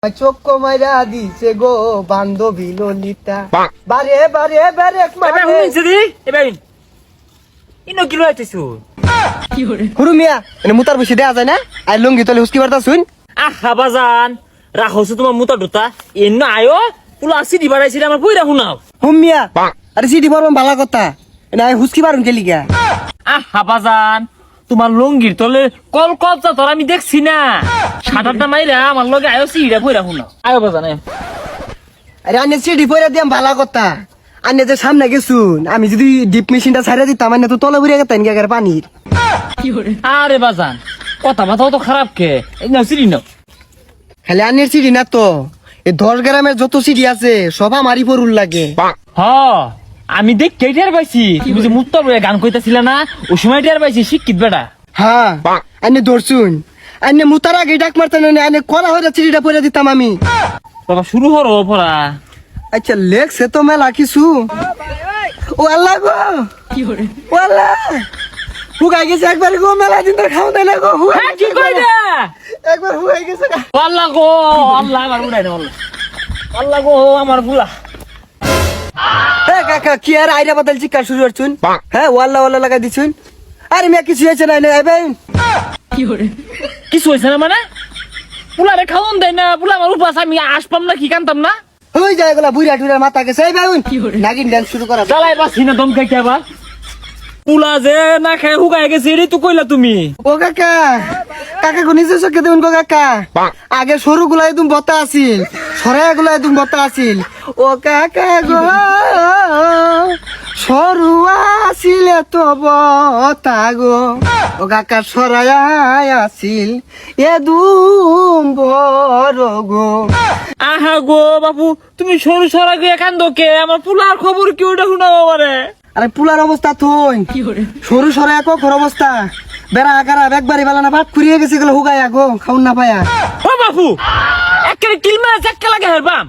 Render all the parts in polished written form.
চোখ মাইরা দিছে গো বান্ধবী ললিতা বারে বারে বারে হুরু মিয়া এনে মুতার বসে দেয়া যায় না আর লঙ্গি তলে হুসকি বার্তা শুন আহা বাজান রাখছো তোমার মুতা দুটা এন্ন আয়ো পুলা সিডি বাড়াইছিল আমার বই রাখো নাও হুম মিয়া আরে সিটি বরম ভালো কথা না হুসকি বারুন গেলি গা আহা বাজান তোমার লঙ্গির তলে কল কলচা তোর আমি দেখছি না সাঁতারটা মাইরা আমার লগে আয়ো সিডা বই রাখো নাও আয়ো বাজান আয়ো। আরে আনে সিটি পয়রা দিয়াম ভালো কথা আনে যে সামনে গেছুন আমি যদি ডিপ মেশিনটা ছাড়া দিতাম আনে তো তলে বুড়ে গেতেন গেগার পানির আরে বাজান কথা বাতাও তো খারাপ কে এই নাও সিডি নাও। খালি আনের সিটি না তো এই 10 গ্রামের যত সিটি আছে সব আমারই পরুল লাগে হ আমি দেখ কেটার পাইছি তুমি যে মুত্তর বইয়া গান কইতাছিলা না ওই সময় টের পাইছি শিক্ষিত বেটা। হ্যাঁ আনে ধরছুন আনে মুতার আগে ডাক মারতেন না আনে করা হয়ে সিটিটা পয়রা দিতাম আমি বাবা শুরু হরো পড়া। আচ্ছা লেখছে তো মেলা কিছু ও আল্লাহ গো ও আল্লাহ হুগাই গেছে একবার গো মেলা দিন ধরে খাওয়া দেয় না গো হ্যাঁ কি কইরা একবার হুগাই গেছে গা। আল্লাহ গো আল্লাহ আমার উড়াই না আল্লাহ আল্লাহ গো আমার বুলা। হ্যাঁ কাকা কি আর আইরা বাদল চিকার শুরু করছুন হ্যাঁ ওয়াল্লা ওয়াল্লা লাগাই দিছুন আরে মিয়া কিছু হয়েছে না ভাই কিছু হয়েছে না মানে পুলারে খাওয়ান দেয় না পুলা আমার উপাস আমি আসপাম না কি কানতাম না ওই যায় গুলা বুড়া টুড়া মাথা গেছে এই ভাই নাগিন ডান্স শুরু করা চালাই পাচ্ছি না দমকে কে আবার পুলা যে না খায় হুগাই গেছে এটাই তো কইলা তুমি। ও কাকা কাকা গো নিজে চোখে দেখুন গো কাকা আগে সরু গুলা একদম বতা আছিল সরাই গুলা একদম বতা আছিল ও কাকা গো সরু আছিল তো বতা গো ও কাকা সরাই আছিল এদুম বড় গো আহা গো বাপু তুমি সরু সরা গিয়ে কান্দো কে আমার পুলার খবর কি ওটা শুনাবো আমারে। আরে পুলার অবস্থা থই সরু সরাই এক ঘর অবস্থা বেড়া আকারা একবারই বেলা না ভাত ফুরিয়ে গেছে গেলে হুগাই আগো খাউন না পায়া ও বাপু একেবারে কিলমা জাক্কা লাগে হেরবাম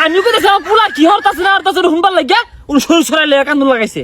আমি কইতাছি আমার পুলা কি হরতাছে না হরতাছে হুনবার লাগিয়া উনি সরু সরাই লেগে কান্দন লাগাইছে।